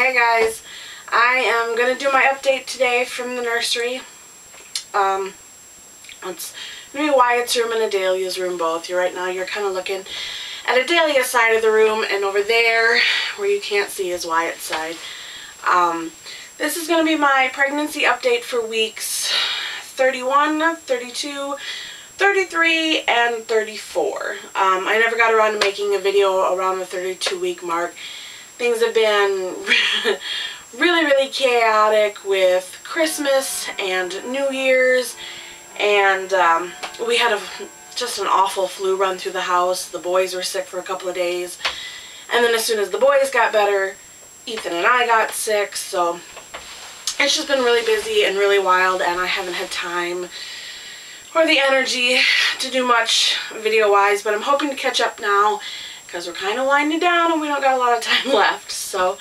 Hey guys, I am going to do my update today from the nursery. It's going to be Wyatt's room and Adelia's room both. Right now you're kind of looking at Adelia's side of the room, and over there where you can't see is Wyatt's side. This is going to be my pregnancy update for weeks 31, 32, 33, and 34. I never got around to making a video around the 32-week mark. Things have been really chaotic with Christmas and New Year's, and we had just an awful flu run through the house. The boys were sick for a couple of days, and then as soon as the boys got better, Ethan and I got sick, so it's just been really busy and really wild, and I haven't had time or the energy to do much video-wise, but I'm hoping to catch up now because we're kind of winding down and we don't got a lot of time left. So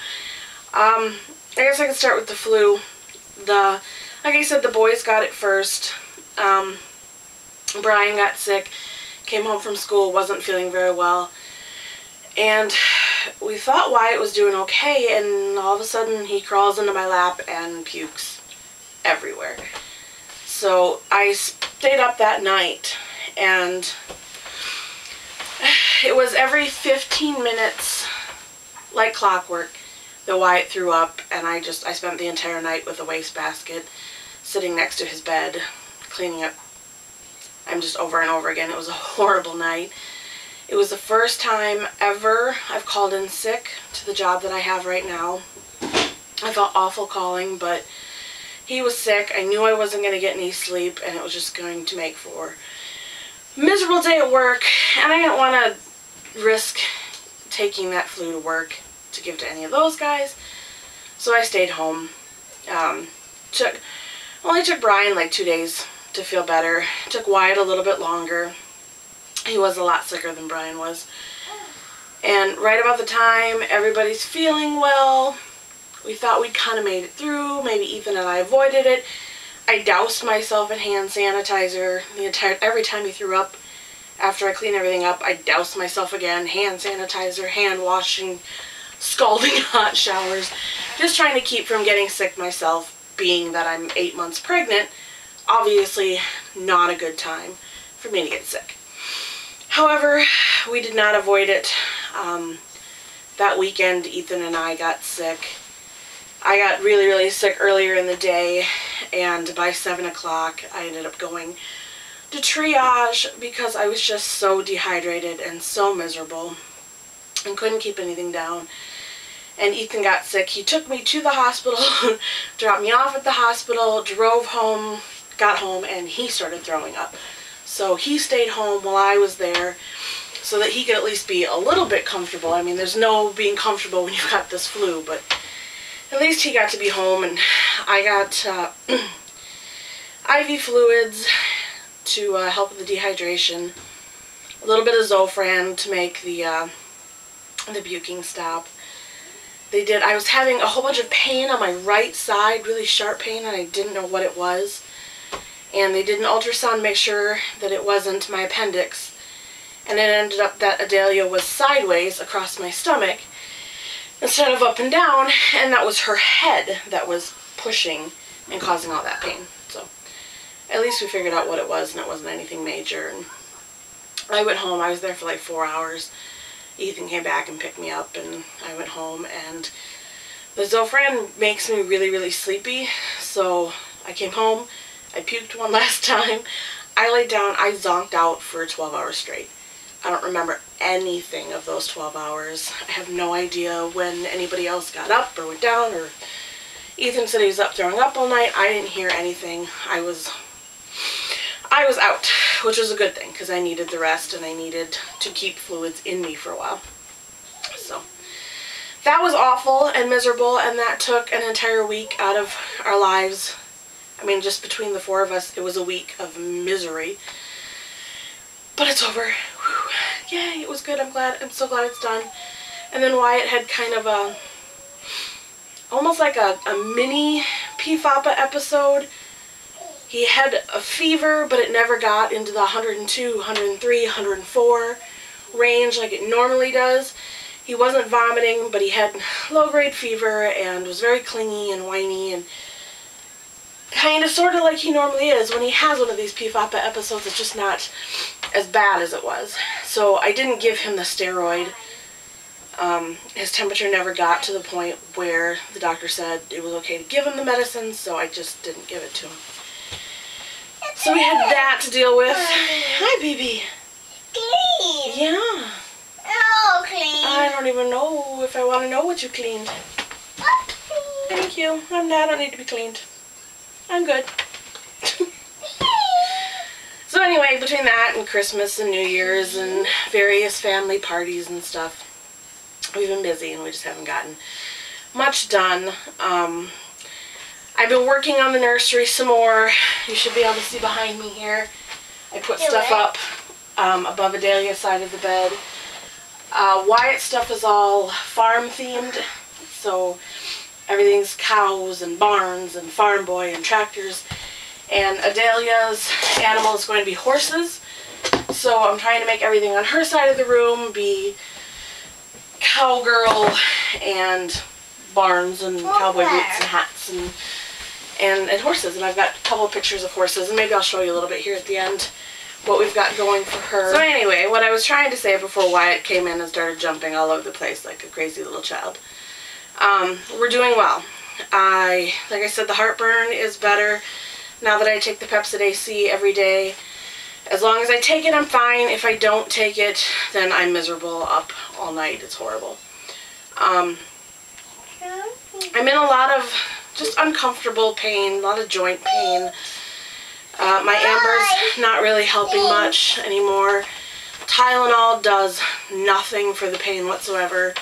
I guess I can start with the flu. Like I said, the boys got it first. Brian got sick, came home from school, wasn't feeling very well, and we thought Wyatt was doing okay, and all of a sudden he crawls into my lap and pukes everywhere. So I stayed up that night, and it was every 15 minutes, like clockwork, that Wyatt threw up, and I spent the entire night with a wastebasket sitting next to his bed, cleaning up. I'm just over and over again. It was a horrible night. It was the first time ever I've called in sick to the job that I have right now. I felt awful calling, but he was sick. I knew I wasn't going to get any sleep, and it was just going to make for a miserable day at work, and I didn't want to risk taking that flu to work to give to any of those guys, so I stayed home. Only took Brian like 2 days to feel better. It took Wyatt a little bit longer. He was a lot sicker than Brian was. And right about the time everybody's feeling well, we thought we'd kind of made it through. Maybe Ethan and I avoided it. I doused myself in hand sanitizer every time he threw up. After I clean everything up, I doused myself again. Hand sanitizer, hand washing, scalding hot showers. Just trying to keep from getting sick myself, being that I'm 8 months pregnant. Obviously not a good time for me to get sick. However, we did not avoid it. That weekend, Ethan and I got sick. I got really sick earlier in the day, and by 7 o'clock I ended up going to triage because I was just so dehydrated and so miserable and couldn't keep anything down. And Ethan got sick. He took me to the hospital, dropped me off at the hospital, drove home, got home, and he started throwing up. So he stayed home while I was there so that he could at least be a little bit comfortable. I mean, there's no being comfortable when you've got this flu, but at least he got to be home, and I got IV fluids to help with the dehydration, a little bit of Zofran to make the puking stop. I was having a whole bunch of pain on my right side, really sharp pain, and I didn't know what it was. And they did an ultrasound to make sure that it wasn't my appendix. And it ended up that Adelia was sideways across my stomach instead of up and down, and that was her head that was pushing and causing all that pain. So at least we figured out what it was, and it wasn't anything major. And I went home. I was there for like 4 hours. Ethan came back and picked me up, and I went home, and the Zofran makes me really sleepy, so I came home. I puked one last time. I laid down. I zonked out for 12 hours straight. I don't remember anything of those 12 hours. I have no idea when anybody else got up or went down, or Ethan said he was up throwing up all night. I didn't hear anything. I was out, which was a good thing because I needed the rest and I needed to keep fluids in me for a while. So that was awful and miserable, and that took an entire week out of our lives. I mean, just between the 4 of us, it was a week of misery. But it's over. Whew. Yay, it was good. I'm so glad it's done. And then Wyatt had kind of almost like a mini PFAPA episode. He had a fever, but it never got into the 102, 103, 104 range like it normally does. He wasn't vomiting, but he had low-grade fever and was very clingy and whiny and kind of sort of like he normally is. When he has one of these PFAPA episodes, it's just not as bad as it was. So I didn't give him the steroid. His temperature never got to the point where the doctor said it was okay to give him the medicine, so I just didn't give it to him. So we had that to deal with. Hi, baby. Clean. Yeah. Oh, clean. I don't even know if I want to know what you cleaned. Thank you. I don't need to be cleaned. I'm good. So anyway, between that and Christmas and New Year's and various family parties and stuff, we've been busy and we just haven't gotten much done. I've been working on the nursery some more. You should be able to see behind me here. I put stuff up above Adelia's side of the bed. Wyatt's stuff is all farm themed, so everything's cows and barns and farm boy and tractors. And Adelia's animal is going to be horses, so I'm trying to make everything on her side of the room be cowgirl and barns and cowboy boots and hats and horses. And I've got a couple of pictures of horses, and maybe I'll show you a little bit here at the end what we've got going for her. So anyway, what I was trying to say before Wyatt came in and started jumping all over the place like a crazy little child. We're doing well. Like I said, the heartburn is better now that I take the Pepcid AC every day. As long as I take it, I'm fine. If I don't take it, then I'm miserable up all night. It's horrible. I'm in a lot of just uncomfortable pain, a lot of joint pain. My Amber's not really helping much anymore. Tylenol does nothing for the pain whatsoever.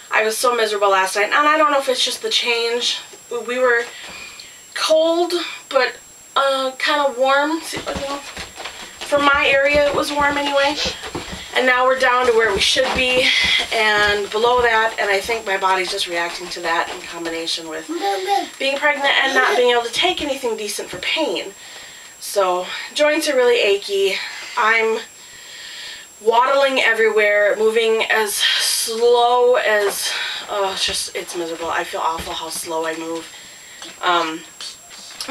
I was so miserable last night, and I don't know if it's just the change. We were cold, but kind of warm. See, you know, for my area, it was warm anyway. And now we're down to where we should be, and below that, and I think my body's just reacting to that in combination with being pregnant and not being able to take anything decent for pain. So, joints are really achy. I'm waddling everywhere, moving as slow as, it's miserable. I feel awful how slow I move.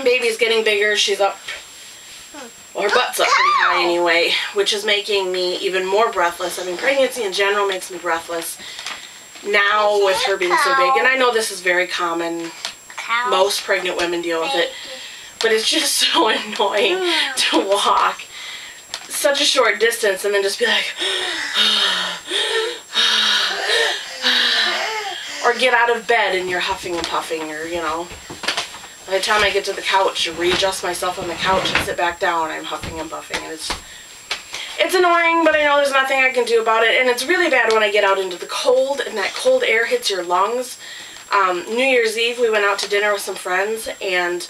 Baby's getting bigger. She's up, well, her butt's up pretty high anyway, which is making me even more breathless. I mean, pregnancy in general makes me breathless. Now with her being so big, and I know this is very common. Most pregnant women deal with it. But it's just so annoying to walk such a short distance and then just be like, or get out of bed and you're huffing and puffing, or, you know, by the time I get to the couch to readjust myself on the couch and sit back down, I'm huffing and puffing, and it's annoying, but I know there's nothing I can do about it. And it's really bad when I get out into the cold and that cold air hits your lungs. New Year's Eve, we went out to dinner with some friends, and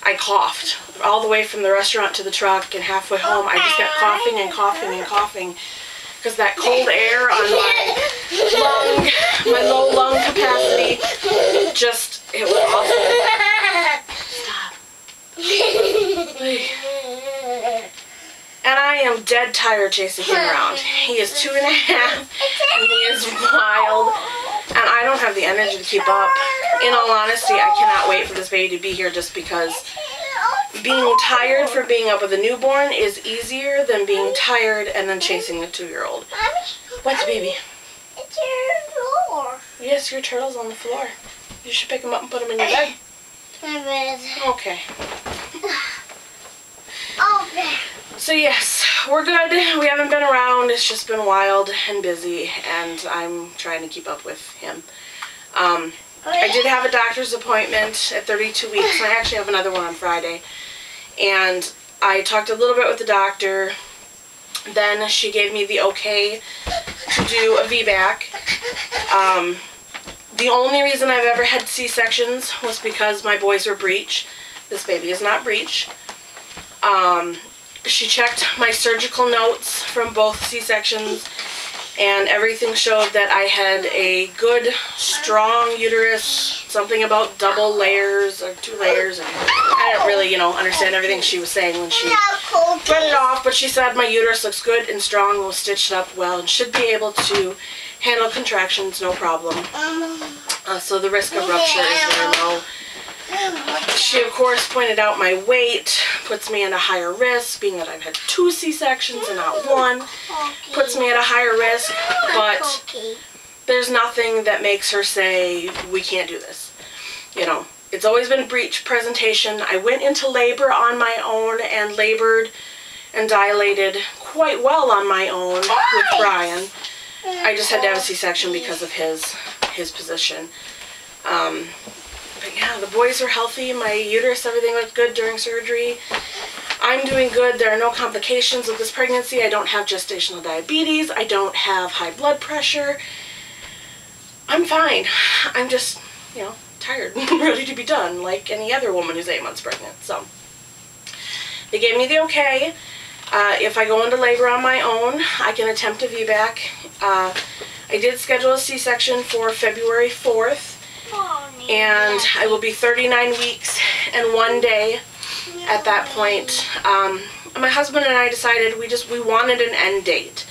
I coughed all the way from the restaurant to the truck, and halfway home I just kept coughing and coughing and coughing because that cold air on my low lung capacity, it was awful. Stop. And I am dead tired chasing him around. He is 2.5 and he is wild, and I don't have the energy to keep up. In all honesty, I cannot wait for this baby to be here, just because being tired for being up with a newborn is easier than being tired and then chasing a 2-year-old. What's baby? It's your floor. Yes, your turtle's on the floor. You should pick him up and put him in your bed. My bed. Okay. Okay. So yes, we're good. We haven't been around. It's just been wild and busy, and I'm trying to keep up with him. I did have a doctor's appointment at 32 weeks, and I actually have another one on Friday. And I talked a little bit with the doctor. Then she gave me the okay to do a VBAC. The only reason I've ever had C-sections was because my boys were breech. This baby is not breech. She checked my surgical notes from both C-sections, and everything showed that I had a good, strong uterus, something about double layers or 2 layers. And I didn't really, understand everything she was saying when she read it off, but she said my uterus looks good and strong, was stitched up well, and should be able to handle contractions, no problem. So the risk of rupture is very low. She, of course, pointed out my weight puts me at a higher risk, being that I've had 2 C-sections and not 1. Puts me at a higher risk, but there's nothing that makes her say, we can't do this. You know, it's always been breech presentation. I went into labor on my own and labored and dilated quite well on my own with Brian. I just had to have a C-section because of his position. But yeah, the boys are healthy. My uterus, everything looked good during surgery. I'm doing good. There are no complications with this pregnancy. I don't have gestational diabetes. I don't have high blood pressure. I'm fine. I'm just, you know, tired and ready to be done, like any other woman who's 8 months pregnant. So they gave me the okay. If I go into labor on my own, I can attempt a VBAC. I did schedule a C-section for February 4th. And I will be 39 weeks and 1 day at that point. My husband and I decided we wanted an end date.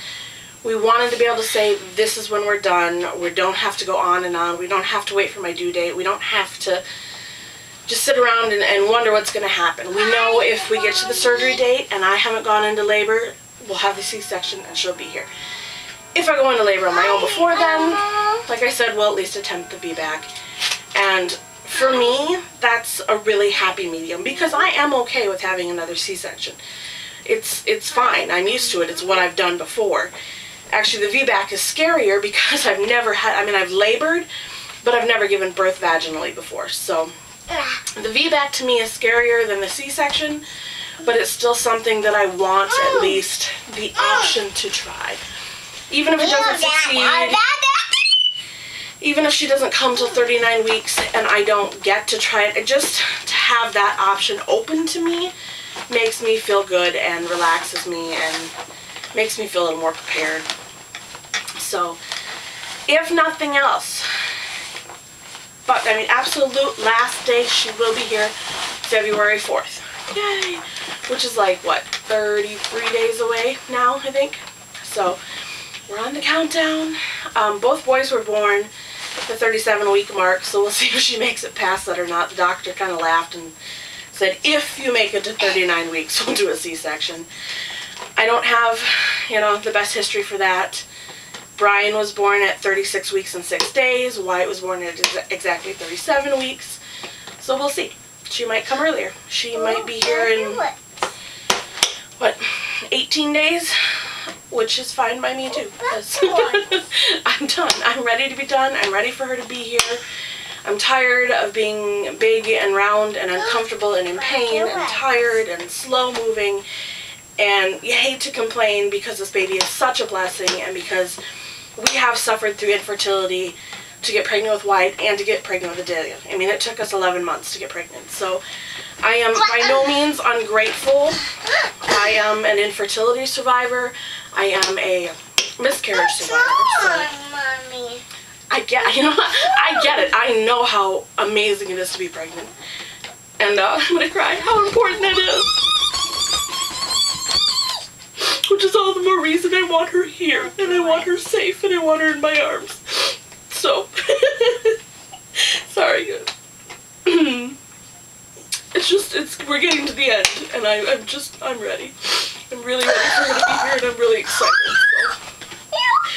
We wanted to be able to say, this is when we're done. We don't have to go on and on. We don't have to wait for my due date. We don't have to just sit around and wonder what's going to happen. We know if we get to the surgery date and I haven't gone into labor, we'll have the C-section and she'll be here. If I go into labor on my own before then, like I said, we'll at least attempt the VBAC. And for me, that's a really happy medium because I am okay with having another C-section. It's fine. I'm used to it. It's what I've done before. Actually, the VBAC is scarier because I've never had, I mean, I've labored, but I've never given birth vaginally before. So the VBAC to me is scarier than the C-section, but it's still something that I want at least the option to try. Even if it doesn't succeed, even if she doesn't come till 39 weeks and I don't get to try it, just to have that option open to me makes me feel good and relaxes me and makes me feel a little more prepared. So, if nothing else, but I mean, absolute last day, she will be here February 4th. Yay! Which is like, what, 33 days away now, I think? So, we're on the countdown. Both boys were born the 37-week mark, so we'll see if she makes it past that or not. The doctor kind of laughed and said, if you make it to 39 weeks, we'll do a C-section. I don't have, you know, the best history for that. Brian was born at 36 weeks and 6 days. Wyatt was born at exactly 37 weeks. So we'll see. She might come earlier. She might be here in, what, 18 days? Which is fine by me too. I'm done. I'm ready to be done. I'm ready for her to be here. I'm tired of being big and round and uncomfortable and in pain and tired and slow moving. And you hate to complain because this baby is such a blessing and because we have suffered through infertility to get pregnant with Wyatt and to get pregnant with Adelia. I mean, it took us 11 months to get pregnant. So I am by no means ungrateful. I am an infertility survivor. I am a miscarriage survivor. So I get, you know, I get it. I know how amazing it is to be pregnant. And I'm gonna cry how important it is. Which is all the more reason I want her here, and I want her safe, and I want her in my arms. So, sorry. We're getting to the end, and I'm ready. I'm really ready for her to be here, and I'm really excited.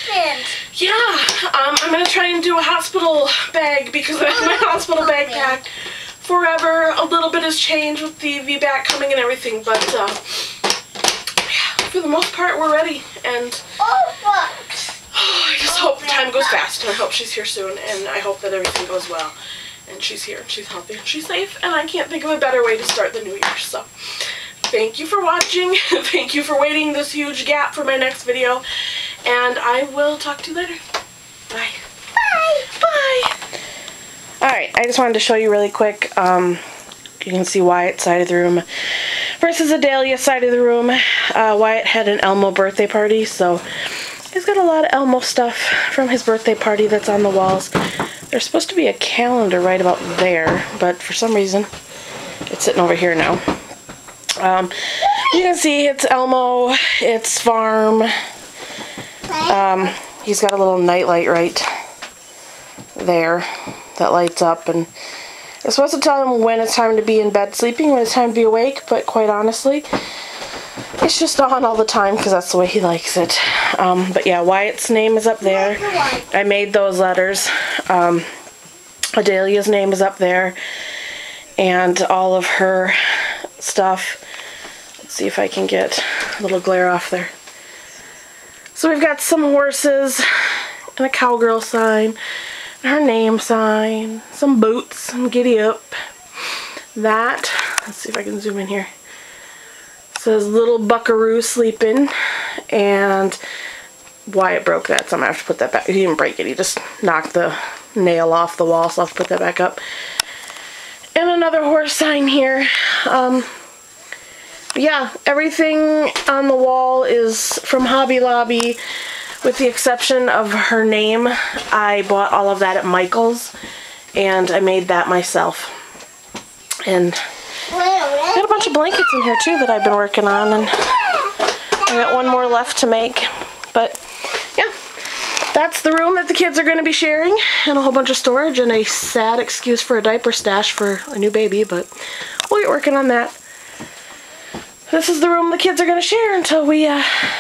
So. Yeah, I'm gonna try and do a hospital bag because I have my hospital bag packed forever. A little bit has changed with the VBAC coming and everything, but for the most part, we're ready, and I just hope time goes fast, and I hope she's here soon, and I hope that everything goes well, and she's here, and she's healthy, and she's safe, and I can't think of a better way to start the new year. So, thank you for watching, thank you for waiting this huge gap for my next video, and I will talk to you later. Bye. Bye. Bye. Alright, I just wanted to show you really quick, you can see Wyatt's side of the room versus Adelia's side of the room. Wyatt had an Elmo birthday party, so he's got a lot of Elmo stuff from his birthday party that's on the walls. There's supposed to be a calendar right about there, but for some reason it's sitting over here now. You can see it's Elmo, it's Farm. He's got a little nightlight right there that lights up, and it's supposed to tell him when it's time to be in bed sleeping, when it's time to be awake, but quite honestly, it's just on all the time because that's the way he likes it. But yeah, Wyatt's name is up there. I made those letters. Adelia's name is up there, and all of her stuff. Let's see if I can get a little glare off there. So we've got some horses and a cowgirl sign, and her name sign, some boots, and giddy up. That, let's see if I can zoom in here. It says little buckaroo sleeping, and Wyatt broke that, so I'm gonna have to put that back. He didn't break it, he just knocked the nail off the wall, so I'll have to put that back up. And another horse sign here. Yeah, everything on the wall is from Hobby Lobby, with the exception of her name. I bought all of that at Michael's, and I made that myself. And I got a bunch of blankets in here too that I've been working on, and I got one more left to make. But yeah, that's the room that the kids are going to be sharing, and a whole bunch of storage, and a sad excuse for a diaper stash for a new baby, but we'll get working on that. This is the room the kids are going to share until we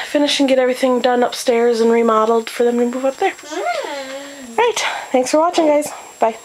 finish and get everything done upstairs and remodeled for them to move up there. Alright, thanks for watching, guys. Bye.